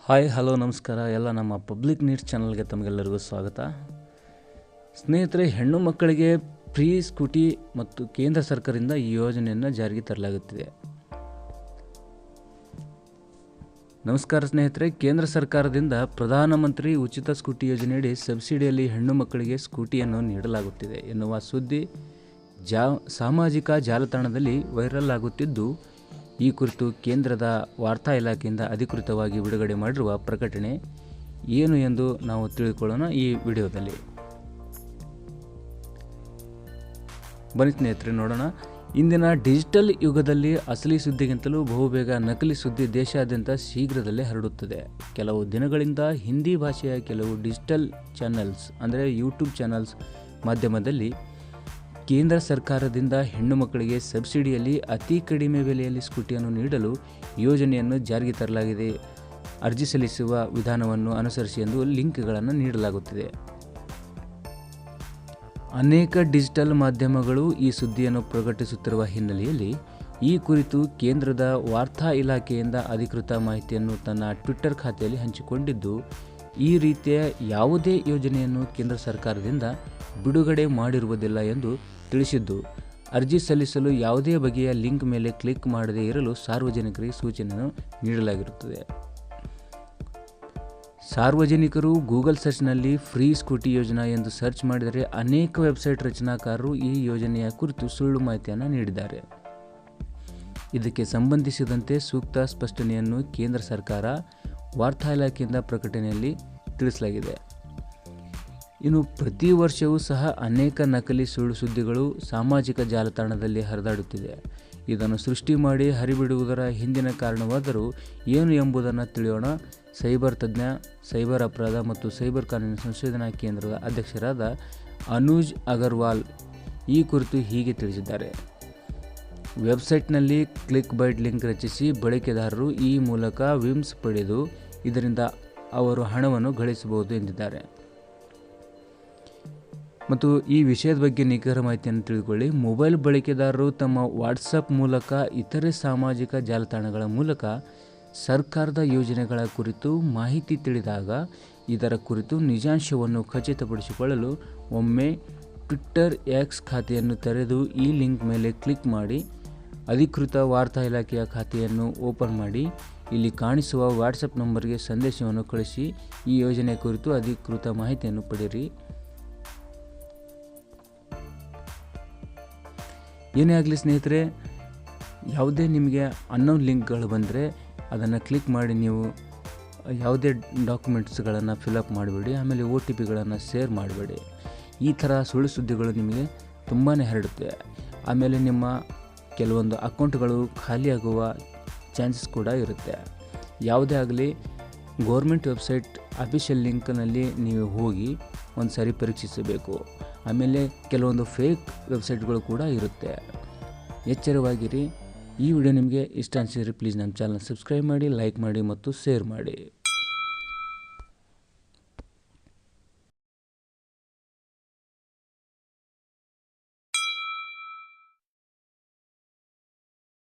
Hi hello ನಮಸ್ಕಾರ. ಎಲ್ಲ ನಮ್ಮ ಪಬ್ಲಿಕ್ ನೀಡ್ಸ್ ಚಾನಲ್ಗೆ ತಮಗೆಲ್ಲರಿಗೂ ಸ್ವಾಗತ. ಸ್ನೇಹಿತರೆ, ಹೆಣ್ಣು ಮಕ್ಕಳಿಗೆ ಫ್ರೀ ಸ್ಕೂಟಿ ಮತ್ತು ಕೇಂದ್ರ ಸರ್ಕಾರದಿಂದ ಈ ಯೋಜನೆಯನ್ನು ಜಾರಿಗೆ ತರಲಾಗುತ್ತಿದೆ. ನಮಸ್ಕಾರ ಸ್ನೇಹಿತರೆ, ಕೇಂದ್ರ ಸರ್ಕಾರದಿಂದ ಪ್ರಧಾನಮಂತ್ರಿ ಉಚಿತ ಸ್ಕೂಟಿ ಯೋಜನೆಯಡಿ ಸಬ್ಸಿಡಿಯಲ್ಲಿ ಹೆಣ್ಣು ಮಕ್ಕಳಿಗೆ ಸ್ಕೂಟಿಯನ್ನು ನೀಡಲಾಗುತ್ತಿದೆ ಎನ್ನುವ ಸುದ್ದಿ ಸಾಮಾಜಿಕ ಜಾಲತಾಣದಲ್ಲಿ ವೈರಲ್ ಆಗುತ್ತಿದ್ದು, ಈ ಕುರಿತು ಕೇಂದ್ರದ ವಾರ್ತಾ ಇಲಾಖೆಯಿಂದ ಅಧಿಕೃತವಾಗಿ ಬಿಡುಗಡೆ ಮಾಡಿರುವ ಪ್ರಕಟಣೆ ಏನು ಎಂದು ನಾವು ತಿಳಿದುಕೊಳ್ಳೋಣ ಈ ವಿಡಿಯೋದಲ್ಲಿ. ಬನ್ನಿ ಸ್ನೇಹಿತರೆ, ನೋಡೋಣ. ಇಂದಿನ ಡಿಜಿಟಲ್ ಯುಗದಲ್ಲಿ ಅಸಲಿ ಸುದ್ದಿಗಿಂತಲೂ ಬಹುಬೇಗ ನಕಲಿ ಸುದ್ದಿ ದೇಶಾದ್ಯಂತ ಶೀಘ್ರದಲ್ಲೇ ಹರಡುತ್ತದೆ. ಕೆಲವು ದಿನಗಳಿಂದ ಹಿಂದಿ ಭಾಷೆಯ ಕೆಲವು ಡಿಜಿಟಲ್ ಚಾನೆಲ್ಸ್ ಅಂದರೆ ಯೂಟ್ಯೂಬ್ ಚಾನೆಲ್ಸ್ ಮಾಧ್ಯಮದಲ್ಲಿ ಕೇಂದ್ರ ಸರ್ಕಾರದಿಂದ ಹೆಣ್ಣು ಮಕ್ಕಳಿಗೆ ಸಬ್ಸಿಡಿಯಲ್ಲಿ ಅತಿ ಕಡಿಮೆ ಬೆಲೆಯಲ್ಲಿ ಸ್ಕೂಟಿಯನ್ನು ನೀಡಲು ಯೋಜನೆಯನ್ನು ಜಾರಿಗೆ ತರಲಾಗಿದೆ, ಅರ್ಜಿ ಸಲ್ಲಿಸುವ ವಿಧಾನವನ್ನು ಅನುಸರಿಸಿ ಎಂದು ಲಿಂಕ್ಗಳನ್ನು ನೀಡಲಾಗುತ್ತಿದೆ. ಅನೇಕ ಡಿಜಿಟಲ್ ಮಾಧ್ಯಮಗಳು ಈ ಸುದ್ದಿಯನ್ನು ಪ್ರಕಟಿಸುತ್ತಿರುವ ಹಿನ್ನೆಲೆಯಲ್ಲಿ ಈ ಕುರಿತು ಕೇಂದ್ರದ ವಾರ್ತಾ ಇಲಾಖೆಯಿಂದ ಅಧಿಕೃತ ಮಾಹಿತಿಯನ್ನು ತನ್ನ ಟ್ವಿಟ್ಟರ್ ಖಾತೆಯಲ್ಲಿ ಹಂಚಿಕೊಂಡಿದ್ದು, ಈ ರೀತಿಯ ಯಾವುದೇ ಯೋಜನೆಯನ್ನು ಕೇಂದ್ರ ಸರ್ಕಾರದಿಂದ ಬಿಡುಗಡೆ ಮಾಡಿರುವುದಿಲ್ಲ ಎಂದು ತಿಳಿಸಿದ್ದು, ಅರ್ಜಿ ಸಲ್ಲಿಸಲು ಯಾವುದೇ ಬಗೆಯ ಲಿಂಕ್ ಮೇಲೆ ಕ್ಲಿಕ್ ಮಾಡದೇ ಇರಲು ಸಾರ್ವಜನಿಕರಿಗೆ ಸೂಚನೆಯನ್ನು ನೀಡಲಾಗಿರುತ್ತದೆ. ಸಾರ್ವಜನಿಕರು ಗೂಗಲ್ ಸರ್ಚ್ನಲ್ಲಿ ಫ್ರೀ ಸ್ಕೂಟಿ ಯೋಜನಾ ಎಂದು ಸರ್ಚ್ ಮಾಡಿದರೆ ಅನೇಕ ವೆಬ್ಸೈಟ್ ರಚನಾಕಾರರು ಈ ಯೋಜನೆಯ ಕುರಿತು ಸುಳ್ಳು ಮಾಹಿತಿಯನ್ನು ನೀಡಿದ್ದಾರೆ. ಇದಕ್ಕೆ ಸಂಬಂಧಿಸಿದಂತೆ ಸೂಕ್ತ ಸ್ಪಷ್ಟನೆಯನ್ನು ಕೇಂದ್ರ ಸರ್ಕಾರ ವಾರ್ತಾ ಇಲಾಖೆಯಿಂದ ಪ್ರಕಟಣೆಯಲ್ಲಿ ತಿಳಿಸಲಾಗಿದೆ. ಇನ್ನು ಪ್ರತಿ ವರ್ಷವೂ ಸಹ ಅನೇಕ ನಕಲಿ ಸುಳ್ಳು ಸುದ್ದಿಗಳು ಸಾಮಾಜಿಕ ಜಾಲತಾಣದಲ್ಲಿ ಹರಿದಾಡುತ್ತಿದೆ. ಇದನ್ನು ಸೃಷ್ಟಿ ಮಾಡಿ ಹರಿಬಿಡುವುದರ ಹಿಂದಿನ ಕಾರಣವಾದರೂ ಏನು ಎಂಬುದನ್ನು ತಿಳಿಯೋಣ. ಸೈಬರ್ ತಜ್ಞ, ಸೈಬರ್ ಅಪರಾಧ ಮತ್ತು ಸೈಬರ್ ಕಾನೂನು ಸಂಶೋಧನಾ ಕೇಂದ್ರದ ಅಧ್ಯಕ್ಷರಾದ ಅನುಜ್ ಅಗರ್ವಾಲ್ ಈ ಕುರಿತು ಹೀಗೆ ತಿಳಿಸಿದ್ದಾರೆ. ವೆಬ್ಸೈಟ್ನಲ್ಲಿ ಕ್ಲಿಕ್ ಬೈಟ್ ಲಿಂಕ್ ರಚಿಸಿ ಬಳಕೆದಾರರು ಈ ಮೂಲಕ ವಿಮ್ಸ್ ಪಡೆದು ಇದರಿಂದ ಅವರು ಹಣವನ್ನು ಗಳಿಸಬಹುದು ಎಂದಿದ್ದಾರೆ. ಮತ್ತು ಈ ವಿಷಯದ ಬಗ್ಗೆ ನಿಖರ ಮಾಹಿತಿಯನ್ನು ತಿಳಿದುಕೊಳ್ಳಿ. ಮೊಬೈಲ್ ಬಳಕೆದಾರರು ತಮ್ಮ ವಾಟ್ಸಪ್ ಮೂಲಕ ಇತರೆ ಸಾಮಾಜಿಕ ಜಾಲತಾಣಗಳ ಮೂಲಕ ಸರ್ಕಾರದ ಯೋಜನೆಗಳ ಕುರಿತು ಮಾಹಿತಿ ತಿಳಿದಾಗ ಇದರ ಕುರಿತು ನಿಜಾಂಶವನ್ನು ಖಚಿತಪಡಿಸಿಕೊಳ್ಳಲು ಒಮ್ಮೆ ಟ್ವಿಟ್ಟರ್ ಎಕ್ಸ್ ಖಾತೆಯನ್ನು ತೆರೆದು ಈ ಲಿಂಕ್ ಮೇಲೆ ಕ್ಲಿಕ್ ಮಾಡಿ ಅಧಿಕೃತ ವಾರ್ತಾ ಇಲಾಖೆಯ ಖಾತೆಯನ್ನು ಓಪನ್ ಮಾಡಿ ಇಲ್ಲಿ ಕಾಣಿಸುವ ವಾಟ್ಸಪ್ ನಂಬರ್ಗೆ ಸಂದೇಶವನ್ನು ಕಳಿಸಿ ಈ ಯೋಜನೆ ಕುರಿತು ಅಧಿಕೃತ ಮಾಹಿತಿಯನ್ನು ಪಡೆಯಿರಿ. ಏನೇ ಆಗಲಿ ಸ್ನೇಹಿತರೆ, ಯಾವುದೇ ನಿಮಗೆ ಅನ್ನೋನ್ ಲಿಂಕ್ಗಳು ಬಂದರೆ ಅದನ್ನು ಕ್ಲಿಕ್ ಮಾಡಿ ನೀವು ಯಾವುದೇ ಡಾಕ್ಯುಮೆಂಟ್ಸ್ಗಳನ್ನು ಫಿಲಪ್ ಮಾಡಬೇಡಿ. ಆಮೇಲೆ OTPಗಳನ್ನು ಶೇರ್ ಮಾಡಬೇಡಿ. ಈ ಥರ ಸುಳ್ಳು ಸುದ್ದಿಗಳು ನಿಮಗೆ ತುಂಬಾ ಹರಡುತ್ತೆ. ಆಮೇಲೆ ನಿಮ್ಮ ಕೆಲವೊಂದು ಅಕೌಂಟ್ಗಳು ಖಾಲಿಯಾಗುವ ಚಾನ್ಸಸ್ ಕೂಡ ಇರುತ್ತೆ. ಯಾವುದೇ ಆಗಲಿ ಗೌರ್ಮೆಂಟ್ ವೆಬ್ಸೈಟ್ ಅಫಿಷಿಯಲ್ ಲಿಂಕ್ನಲ್ಲಿ ನೀವು ಹೋಗಿ ಒಂದು ಸಾರಿ ಪರೀಕ್ಷಿಸಬೇಕು. ಆಮೇಲೆ ಕೆಲವೊಂದು ಫೇಕ್ ವೆಬ್ಸೈಟ್ಗಳು ಕೂಡ ಇರುತ್ತೆ. ಎಚ್ಚರವಾಗಿರಿ. ಈ ವಿಡಿಯೋ ನಿಮಗೆ ಇಷ್ಟ ಅನಿಸಿದರೆ ಪ್ಲೀಸ್ ನಮ್ಮ ಚಾನಲ್ ಸಬ್ಸ್ಕ್ರೈಬ್ ಮಾಡಿ, ಲೈಕ್ ಮಾಡಿ ಮತ್ತು ಶೇರ್ ಮಾಡಿ.